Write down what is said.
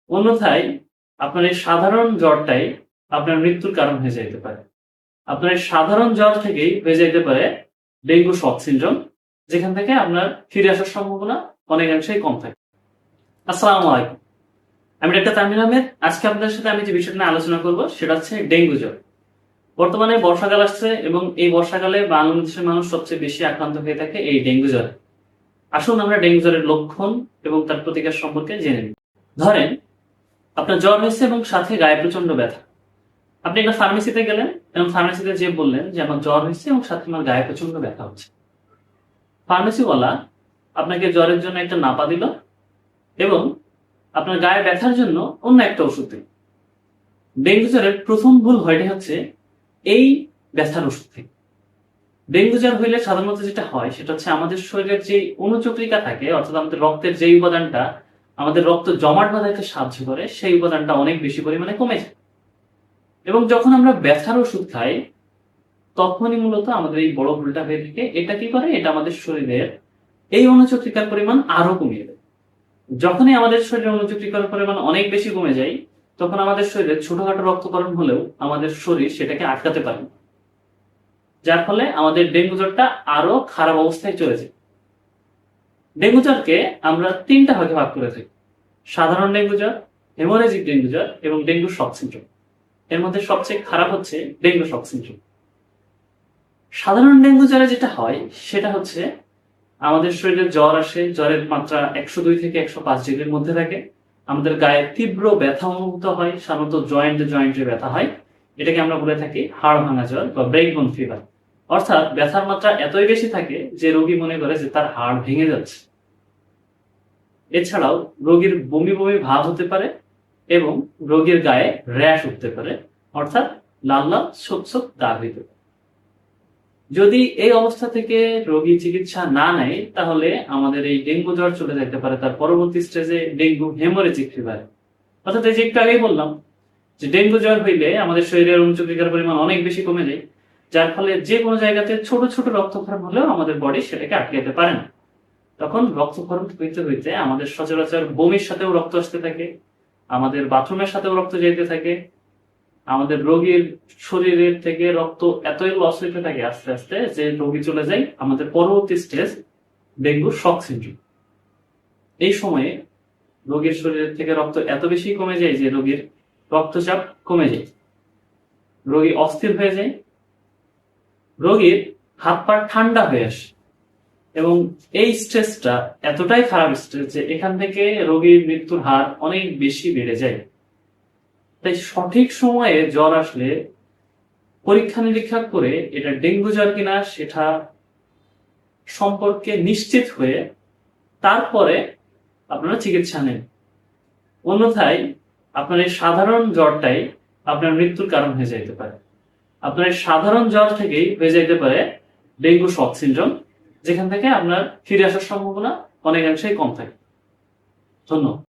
অন্যথায় আপনার এই সাধারণ জ্বরটাই আপনার মৃত্যুর কারণ হয়ে যাইতে পারে। আপনার এই সাধারণ জ্বর থেকেই হয়ে যাইতে পারে ডেঙ্গু শক সিনড্রোম, যেখান থেকে আপনার ফিরে আসার সম্ভাবনা অনেকাংশেই কম থাকে। আসসালামু আলাইকুম। আমি ডাক্তার তানভীর আহমেদ। আজকে আপনাদের সাথে আমি যে বিষয়টা নিয়ে আলোচনা করব সেটা হচ্ছে ডেঙ্গু জ্বর। বর্তমানে বর্ষাকাল আসছে এবং এই বর্ষাকালে বাংলাদেশের মানুষ সবচেয়ে বেশি আক্রান্ত হয়ে থাকে এই ডেঙ্গু জ্বরে। আসুন আমরা ডেঙ্গু জ্বরের লক্ষণ এবং তার প্রতিকার সম্পর্কে জেনে নিই। ধরেন আপনার জ্বর হয়েছে এবং সাথে গায়ে প্রচন্ড ব্যথা। আপনি একটা ফার্মেসিতে গেলেন এবং ফার্মেসিতে যেয়ে বললেন যে আমার জ্বর হয়েছে এবং সাথে আমার গায়ে প্রচন্ড ব্যথা হচ্ছে। ফার্মেসিওয়ালা আপনাকে জ্বরের জন্য একটা নাপা দিল এবং আপনার গায়ে ব্যথার জন্য অন্য একটা ওষুধ দিল। ডেঙ্গু জ্বরের প্রথম ভুল হয়টা হচ্ছে এই ব্যথার ওষুধ থেকে। ডেঙ্গু জ্বর হইলে সাধারণত যেটা হয় সেটা হচ্ছে আমাদের শরীরের যে অনুচক্রিকা থাকে, অর্থাৎ আমাদের রক্তের যে উপাদানটা আমাদের রক্ত জমাট বাঁধাতে সাহায্য করে, সেই উপাদানটা অনেক বেশি পরিমাণে কমে যায়। এবং যখন আমরা ব্যথার ওষুধ খাই তখনই মূলত আমাদের এই বড় ভুলটা হয়ে থাকে। এটা কি করে? এটা আমাদের শরীরের এই অনুচক্রিকার পরিমাণ আরো কমিয়ে দেয়। যখনই আমাদের শরীরের অনুচক্রিকার পরিমাণ অনেক বেশি কমে যায় তখন আমাদের শরীরে ছোটখাটো রক্তক্ষরণ হলেও আমাদের শরীর সেটাকে আটকাতে পারে না, যার ফলে আমাদের ডেঙ্গু জ্বরটা আরো খারাপ অবস্থায় চলে যায়। ডেঙ্গু জ্বরকে আমরা তিনটা ভাগে ভাগ করে থাকি: সাধারণ ডেঙ্গু জ্বর, হেমোরেজিক ডেঙ্গু জ্বর এবং ডেঙ্গু শক সিনড্রোম। এর মধ্যে সবচেয়ে খারাপ হচ্ছে ডেঙ্গু শক সিনড্রোম। সাধারণ ডেঙ্গু জ্বরে যেটা হয় সেটা হচ্ছে আমাদের শরীরে জ্বর আসে, জ্বরের মাত্রা 102 থেকে 105 ডিগ্রির মধ্যে থাকে। আমাদের গায়ে তীব্র ব্যথা অনুভূত হয়, সাধারণত জয়েন্টে ব্যথা হয়। এটাকে আমরা বলে থাকি হাড় ভাঙা জ্বর বা ব্রেক বোন ফিভার। অর্থাৎ ব্যথার মাত্রা এতই বেশি থাকে যে রোগী মনে করে যে তার হাড় ভেঙে যাচ্ছে। এছাড়াও রোগীর বমি বমি ভাব হতে পারে এবং রোগীর গায়ে র্যাশ উঠতে পারে, অর্থাৎ লাল লাল ছোপ ছোপ দাগ হইতে পারে। যদি এই অবস্থা থেকে রোগী চিকিৎসা না নেয় তাহলে আমাদের এই ডেঙ্গু জ্বর চলে যেতে পারে তার পরবর্তী স্টেজে ডেঙ্গু হেমোরেজিক ফিভার। অর্থাৎ এই যে একটু আগেই বললাম যে ডেঙ্গু জ্বর হইলে আমাদের শরীরের অনুচক্রিকার পরিমাণ অনেক বেশি কমে যায়, যার ফলে যে কোনো জায়গাতে ছোট ছোট রক্তক্ষরণ হলেও আমাদের বডি সেটাকে আটকাতে পারে না। তখন রক্তক্ষরণ হইতে হইতে আমাদের সচরাচর বমির সাথেও রক্ত আসতে থাকে, আমাদের বাথরুমের সাথেও রক্ত যেতে থাকে, আমাদের রোগীর শরীরের থেকে রক্ত এতই লস হইতে থাকে আস্তে আস্তে যে রোগী চলে যায় আমাদের পরবর্তী স্টেজ ডেঙ্গু শক সিনড্রোম। এই সময়ে রোগীর শরীরের থেকে রক্ত এত বেশি কমে যায় যে রোগীর রক্তচাপ কমে যায়, রোগী অস্থির হয়ে যায়, রোগীর হাত পা ঠান্ডা হয়ে আসে এবং এই স্ট্রেসটা এতটাই খারাপ স্ট্রেস যে এখান থেকে রোগীর মৃত্যুর হার অনেক বেশি বেড়ে যায়। তাই সঠিক সময়ে জ্বর আসলে পরীক্ষা নিরীক্ষা করে এটা ডেঙ্গু জ্বর কিনা সেটা সম্পর্কে নিশ্চিত হয়ে তারপরে আপনারা চিকিৎসা নেন। অন্যথায় আপনার এই সাধারণ জ্বরটাই আপনার মৃত্যুর কারণ হয়ে যাইতে পারে। আপনার এই সাধারণ জ্বর থেকেই হয়ে যাইতে পারে ডেঙ্গু শক সিনড্রোম, যেখান থেকে আপনার ফিরে আসার সম্ভাবনা অনেকাংশেই কম থাকে। ধন্যবাদ।